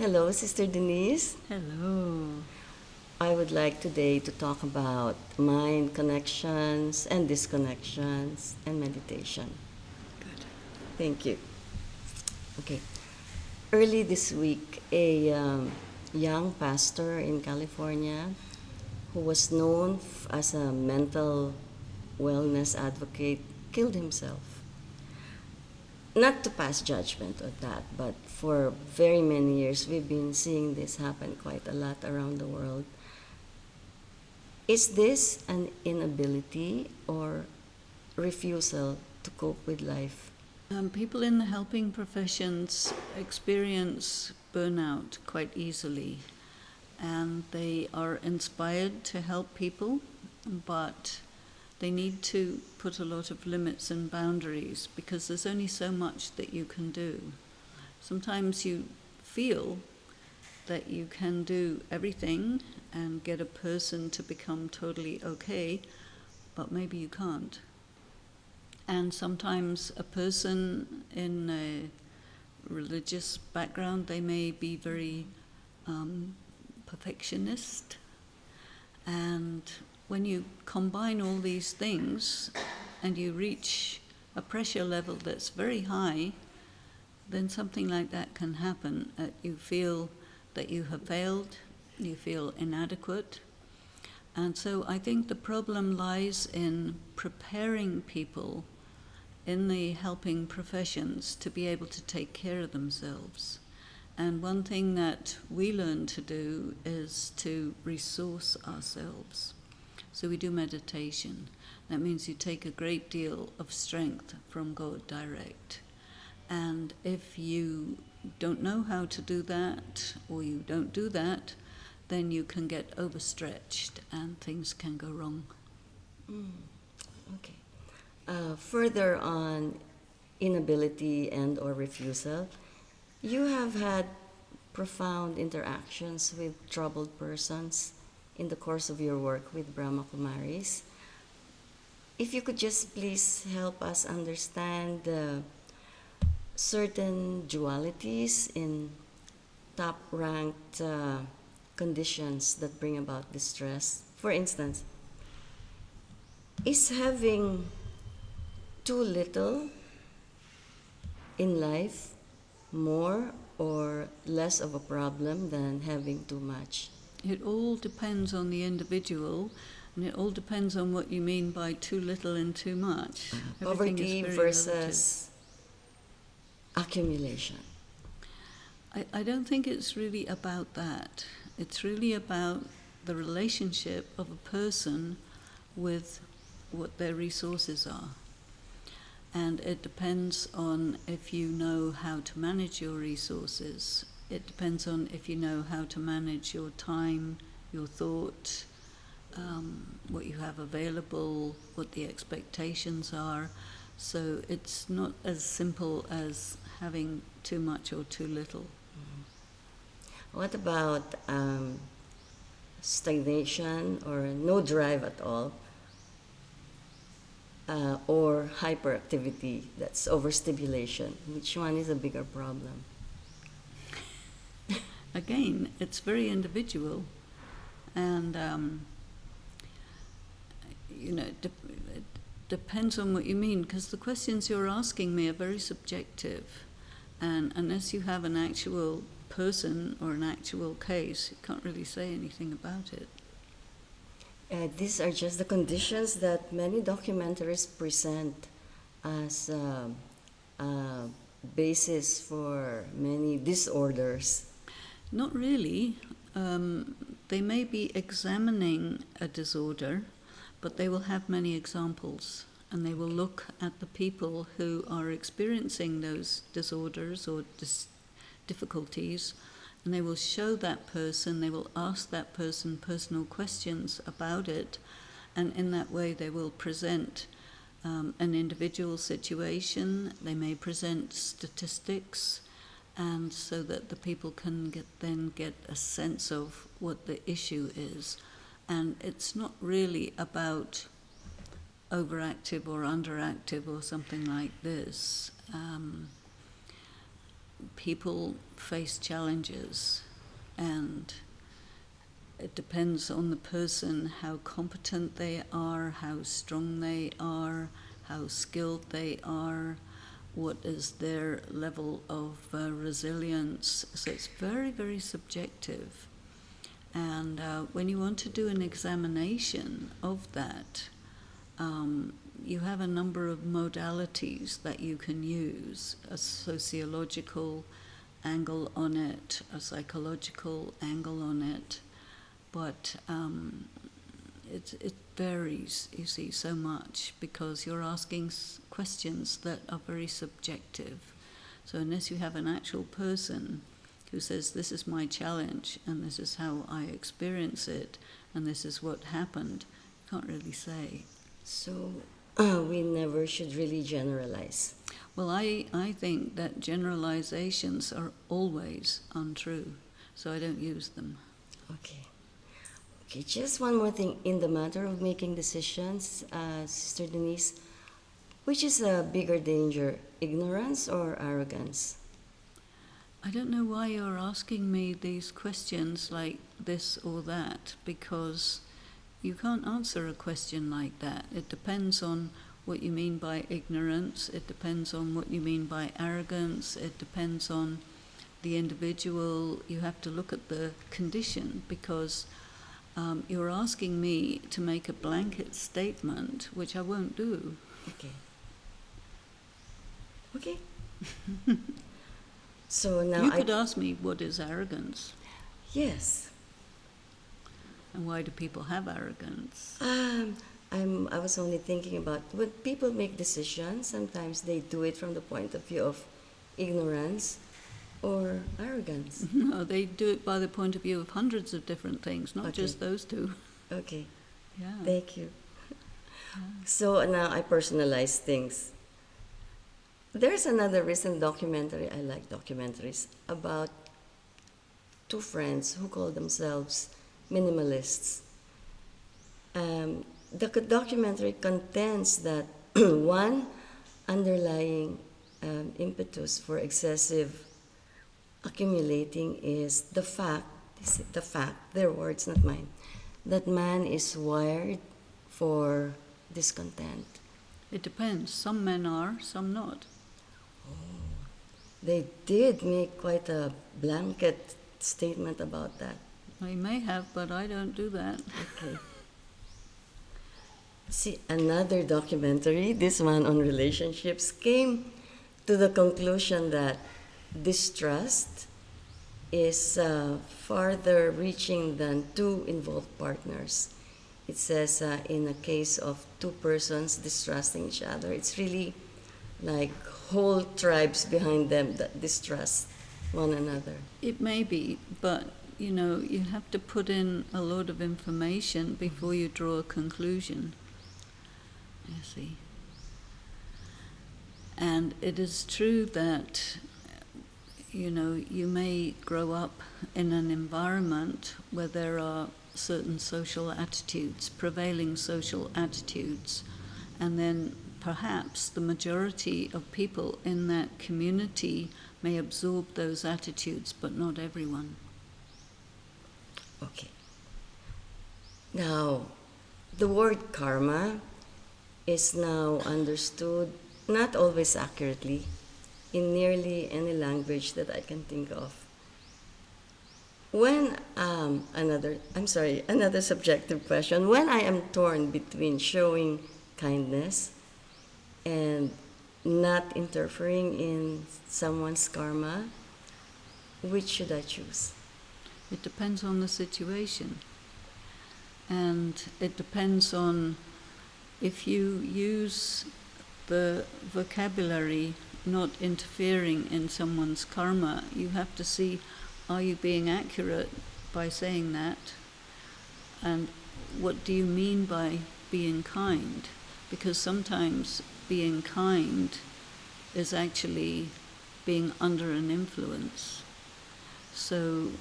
Hello, Sister Denise. Hello. I would like today to talk about mind connections and disconnections and meditation. Good. Thank you. Okay. Early this week, a young pastor in California who was known as a mental wellness advocate killed himself. Not to pass judgment on that, but for very many years we've been seeing this happen quite a lot around the world. Is this an inability or refusal to cope with life? People in the helping professions experience burnout quite easily, and they are inspired to help people, but they need to put a lot of limits and boundaries because there's only so much that you can do. Sometimes you feel that you can do everything and get a person to become totally okay, but maybe you can't. And sometimes a person in a religious background, they may be very perfectionist. And when you combine all these things and you reach a pressure level that's very high, then something like that can happen. You feel that you have failed, you feel inadequate. And so I think the problem lies in preparing people in the helping professions to be able to take care of themselves. And one thing that we learn to do is to resource ourselves. So we do meditation. That means you take a great deal of strength from God direct. And if you don't know how to do that, or you don't do that, then you can get overstretched and things can go wrong. Okay. Further on inability and or refusal, you have had profound interactions with troubled persons in the course of your work with Brahma Kumaris. If you could just please help us understand the certain dualities in top-ranked conditions that bring about distress. For instance, is having too little in life more or less of a problem than having too much? It all depends on the individual, and it all depends on what you mean by too little and too much. Everything Poverty is very versus accumulation. I don't think it's really about that. It's really about the relationship of a person with what their resources are. And it depends on if you know how to manage your resources. It depends on if you know how to manage your time, your thought, what you have available, what the expectations are. So it's not as simple as having too much or too little. What about stagnation or no drive at all? Or hyperactivity, that's overstimulation. Which one is a bigger problem? Again, it's very individual, and it depends on what you mean, because the questions you're asking me are very subjective, and unless you have an actual person or an actual case, you can't really say anything about it. These are just the conditions that many documentaries present as a basis for many disorders. Not really. They may be examining a disorder, but they will have many examples, and they will look at the people who are experiencing those disorders or difficulties, and they will show that person, they will ask that person personal questions about it, and in that way they will present an individual situation, they may present statistics, and so that the people can get a sense of what the issue is. And it's not really about overactive or underactive or something like this. people face challenges, and it depends on the person how competent they are, how strong they are, how skilled they are, what is their level of resilience. So it's very, very subjective. And when you want to do an examination of that, you have a number of modalities that you can use: a sociological angle on it, a psychological angle on it, but it varies, you see, so much, because you're asking questions that are very subjective. So unless you have an actual person who says, this is my challenge, and this is how I experience it, and this is what happened, you can't really say. So we never should really generalize. Well, I think that generalizations are always untrue, so I don't use them. Okay. Okay, just one more thing. In the matter of making decisions, Sister Denise, which is a bigger danger, ignorance or arrogance? I don't know why you're asking me these questions like this or that, because you can't answer a question like that. It depends on what you mean by ignorance, it depends on what you mean by arrogance, it depends on the individual. You have to look at the condition, because you're asking me to make a blanket statement, which I won't do. Okay. Okay. So now You could ask me, what is arrogance? Yes. And why do people have arrogance? I was only thinking about when people make decisions, sometimes they do it from the point of view of ignorance or arrogance. No, they do it by the point of view of hundreds of different things, not Okay. just those two. Okay, Yeah. thank you. Yeah. So now I personalize things. There's another recent documentary, I like documentaries, about two friends who call themselves minimalists. The documentary contends that one underlying impetus for excessive accumulating is their words, not mine, that man is wired for discontent. It depends. Some men are, some not. They did make quite a blanket statement about that. They may have, but I don't do that. Okay. See, another documentary, this one on relationships, came to the conclusion that distrust is farther reaching than two involved partners. It says in a case of two persons distrusting each other, it's really like whole tribes behind them that distrust one another. It may be, but you have to put in a lot of information before you draw a conclusion. You see. And it is true that you may grow up in an environment where there are certain social attitudes, prevailing social attitudes, and then perhaps the majority of people in that community may absorb those attitudes, but not everyone. Okay. Now, the word karma is now understood, not always accurately, in nearly any language that I can think of. When another subjective question. When I am torn between showing kindness and not interfering in someone's karma, which should I choose? It depends on the situation. And it depends on if you use the vocabulary not interfering in someone's karma, you have to see, are you being accurate by saying that? And what do you mean by being kind? Because sometimes being kind is actually being under an influence. So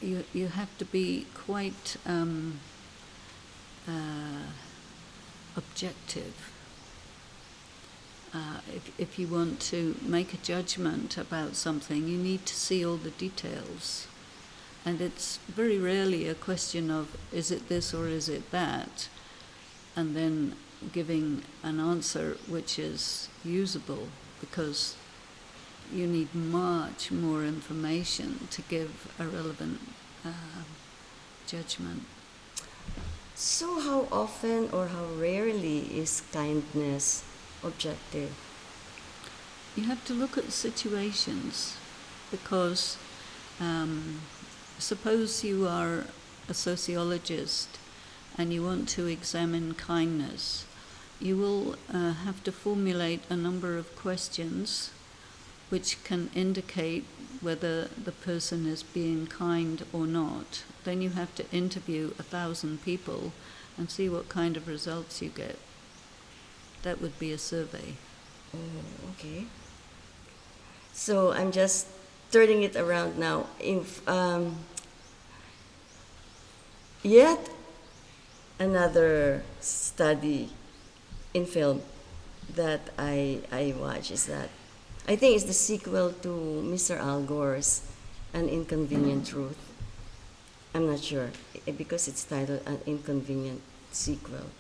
you have to be quite objective. if you want to make a judgment about something, you need to see all the details. And it's very rarely a question of, is it this or is it that? And then giving an answer which is usable, because you need much more information to give a relevant judgment. So, how often or how rarely is kindness objective? You have to look at situations, because suppose you are a sociologist and you want to examine kindness, you will have to formulate a number of questions which can indicate whether the person is being kind or not. Then you have to interview 1,000 people and see what kind of results you get. That would be a survey. Oh, okay. So I'm just turning it around now. If yet another study in film that I watch is that I think it's the sequel to Mr. Al Gore's An Inconvenient Truth. I'm not sure because it's titled An Inconvenient Sequel.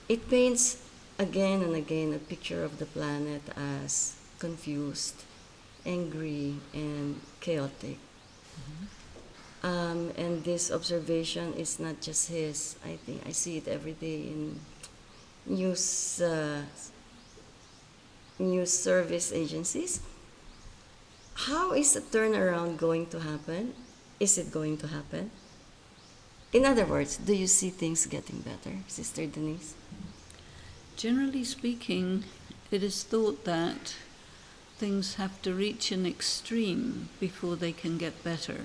It paints again and again a picture of the planet as confused, angry, and chaotic. And this observation is not just his. I think I see it every day in news news service agencies. How is a turnaround going to happen? Is it going to happen? In other words, do you see things getting better, Sister Denise? Generally speaking, it is thought that things have to reach an extreme before they can get better.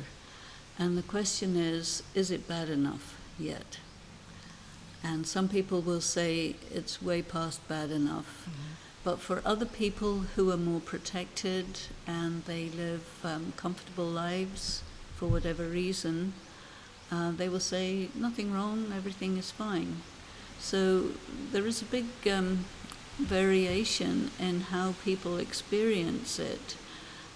And the question is it bad enough yet? And some people will say it's way past bad enough. Mm-hmm. But for other people who are more protected and they live comfortable lives for whatever reason, they will say nothing wrong, everything is fine. So there is a big variation in how people experience it.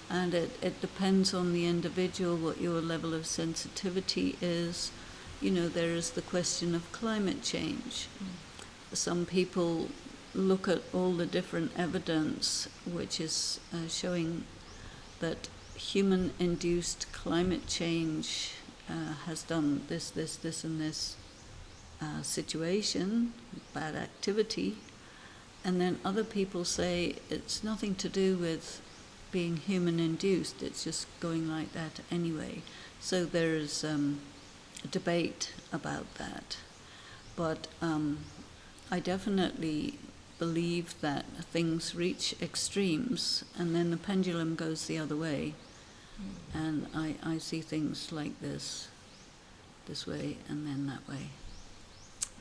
And it depends on the individual, what your level of sensitivity is. You know, there is the question of climate change. Some people look at all the different evidence which is showing that human-induced climate change has done this, and this situation, bad activity. And then other people say it's nothing to do with being human-induced, it's just going like that anyway. So there's a debate about that. But I definitely believe that things reach extremes and then the pendulum goes the other way. And I see things like this way and then that way.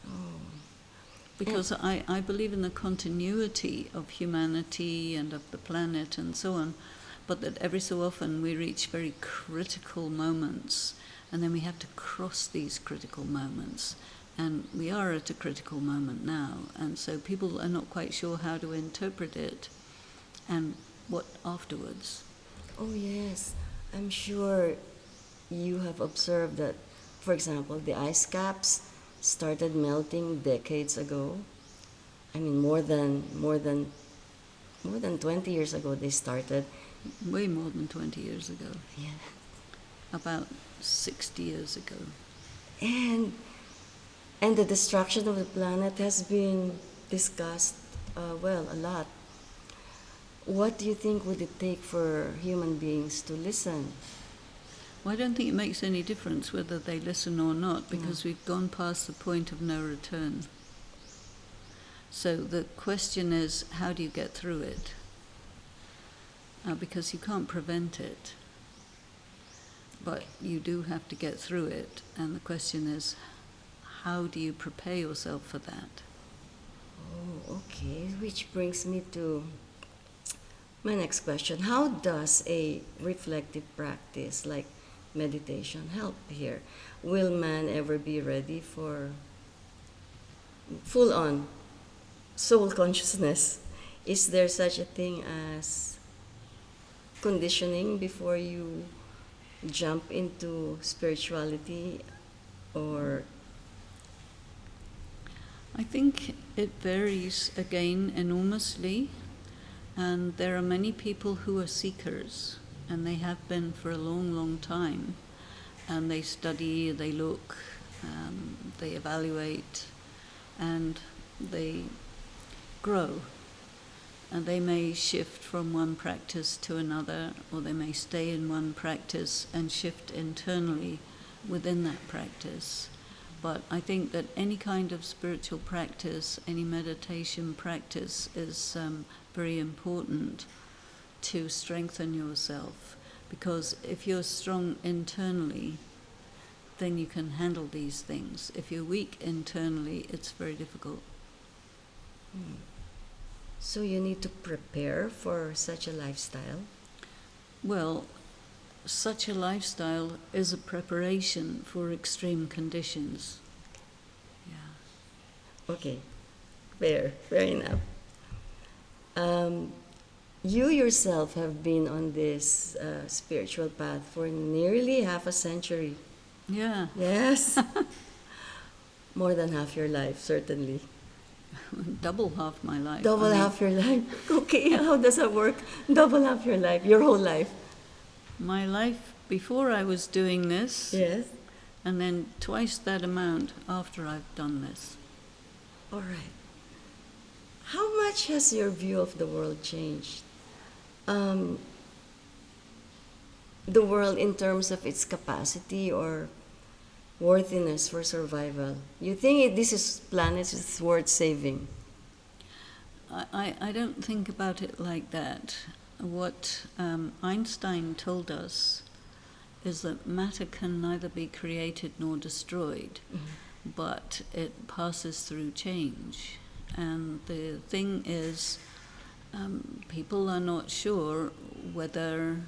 Oh. Because I believe in the continuity of humanity and of the planet and so on, but that every so often we reach very critical moments and then we have to cross these critical moments. And we are at a critical moment now, and so people are not quite sure how to interpret it and what afterwards. Oh, yes. I'm sure you have observed that, for example, the ice caps started melting decades ago. I mean, more than 20 years ago they started. Way more than 20 years ago. Yeah. About 60 years ago. And the destruction of the planet has been discussed, a lot. What do you think would it take for human beings to listen? Well, I don't think it makes any difference whether they listen or not, because we've gone past the point of no return. So the question is, how do you get through it? Because you can't prevent it, but you do have to get through it. And the question is, how do you prepare yourself for that? Oh, okay. Which brings me to my next question. How does a reflective practice like meditation help here? Will man ever be ready for full-on soul consciousness Is there such a thing as conditioning before you jump into spirituality, or I think it varies again enormously, and there are many people who are seekers, and they have been for a long, long time, and they study, they look, they evaluate, and they grow. And they may shift from one practice to another, or they may stay in one practice and shift internally within that practice. But I think that any kind of spiritual practice, any meditation practice is very important to strengthen yourself. Because if you're strong internally, then you can handle these things. If you're weak internally, it's very difficult. so you need to prepare for such a lifestyle? Well, such a lifestyle is a preparation for extreme conditions. Yeah. Okay, fair enough. Um, you yourself have been on this spiritual path for nearly half a century. Yeah. Yes. More than half your life, certainly. Double half my life. Double half your life. Okay, how does that work? Double half your life, your whole life. My life before I was doing this, Yes. and then twice that amount after I've done this. All right. How much has your view of the world changed? Um, the world in terms of its capacity or worthiness for survival. You think this is planet is worth saving? I don't think about it like that. What Einstein told us is that matter can neither be created nor destroyed, but it passes through change. And the thing is, people are not sure whether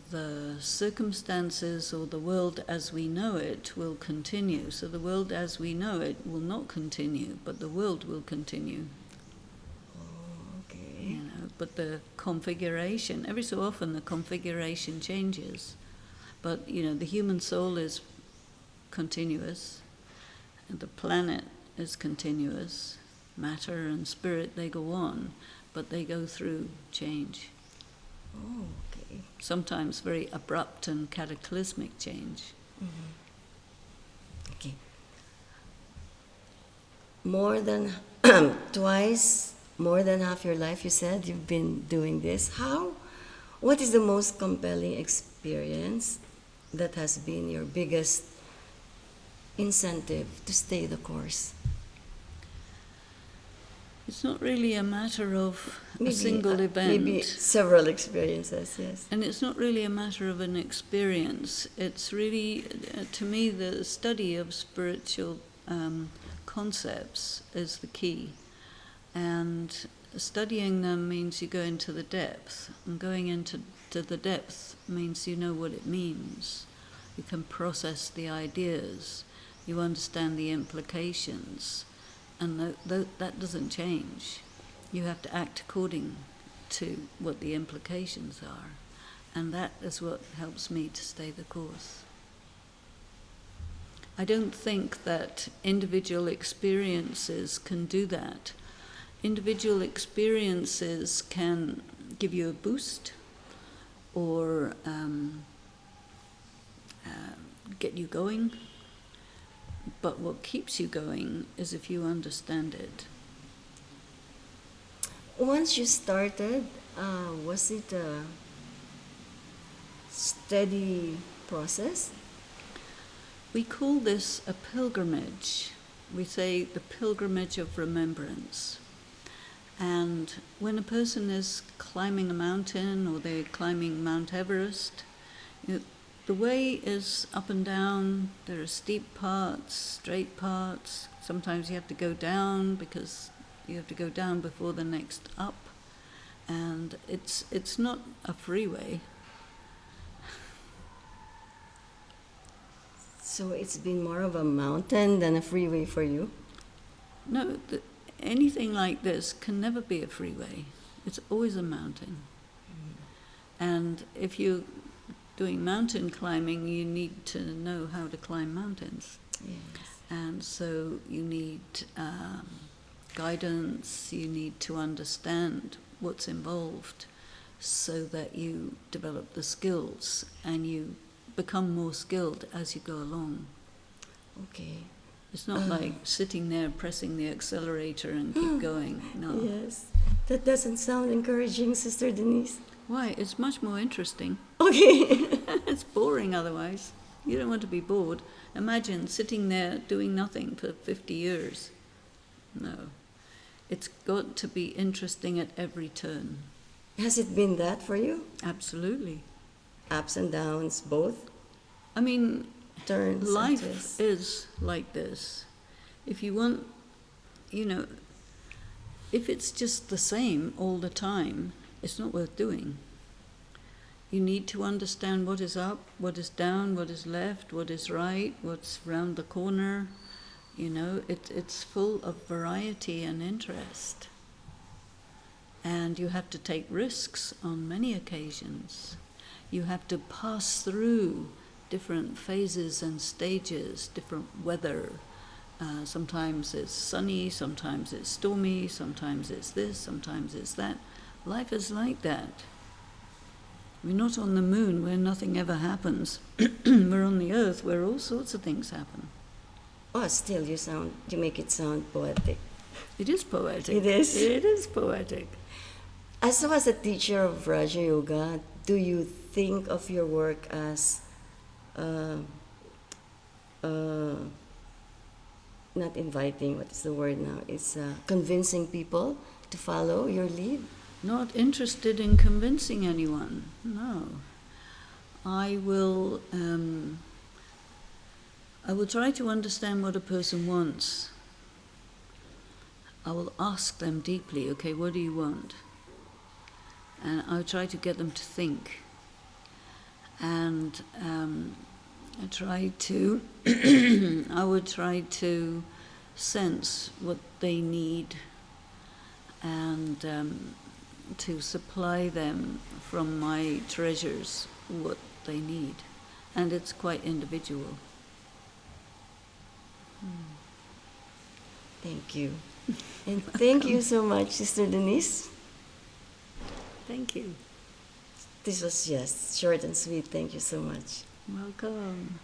the circumstances or the world as we know it will continue. So the world as we know it will not continue, but the world will continue. Okay. You know, but the configuration, every so often the configuration changes. But, you know, the human soul is continuous, and the planet is continuous. Matter and spirit, they go on, but they go through change. Oh, okay. Sometimes very abrupt and cataclysmic change. Okay. More than twice, more than half your life, you said you've been doing this. What is the most compelling experience that has been your biggest incentive to stay the course? It's not really a matter of a single event. Maybe several experiences, yes. And it's not really a matter of an experience. It's really, to me, the study of spiritual concepts is the key. And studying them means you go into the depth. And going into the depth means you know what it means. You can process the ideas. You understand the implications. And that doesn't change. You have to act according to what the implications are. And that is what helps me to stay the course. I don't think that individual experiences can do that. Individual experiences can give you a boost or get you going. But what keeps you going is if you understand it. Once you started, was it a steady process? We call this a pilgrimage. We say the pilgrimage of remembrance. And when a person is climbing a mountain or they're climbing Mount Everest, the way is up and down. There are steep parts, straight parts. Sometimes you have to go down because you have to go down before the next up. And it's not a freeway. So it's been more of a mountain than a freeway for you? No, anything like this can never be a freeway. It's always a mountain. And if you're doing mountain climbing, you need to know how to climb mountains. Yes. And so you need guidance, you need to understand what's involved so that you develop the skills and you become more skilled as you go along. Okay. It's not like sitting there pressing the accelerator and keep going. No. Yes. That doesn't sound encouraging, Sister Denise. Why? It's much more interesting. Okay. It's boring otherwise. You don't want to be bored. Imagine sitting there doing nothing for 50 years. No. It's got to be interesting at every turn. Has it been that for you? Absolutely. Ups and downs, both? I mean, Turns and life twists? is like this. If you want, if it's just the same all the time, it's not worth doing. You need to understand what is up, what is down, what is left, what is right, what's round the corner. It's full of variety and interest. And you have to take risks on many occasions. You have to pass through different phases and stages, different weather. Sometimes it's sunny, sometimes it's stormy, sometimes it's this, sometimes it's that. Life is like that. We're not on the moon where nothing ever happens. We're on the earth where all sorts of things happen. Oh, still you make it sound poetic. It is poetic. It is? It is poetic. As a teacher of Raja Yoga, do you think of your work as not inviting, what is the word now? It's convincing people to follow your lead? Not interested in convincing anyone, no. I will try to understand what a person wants. I will ask them deeply, okay, what do you want? And I'll try to get them to think. And I would try to sense what they need and to supply them from my treasures what they need. And it's quite individual. Thank you. And thank you so much, Sister Denise. Thank you. This was just short and sweet. Thank you so much. Welcome.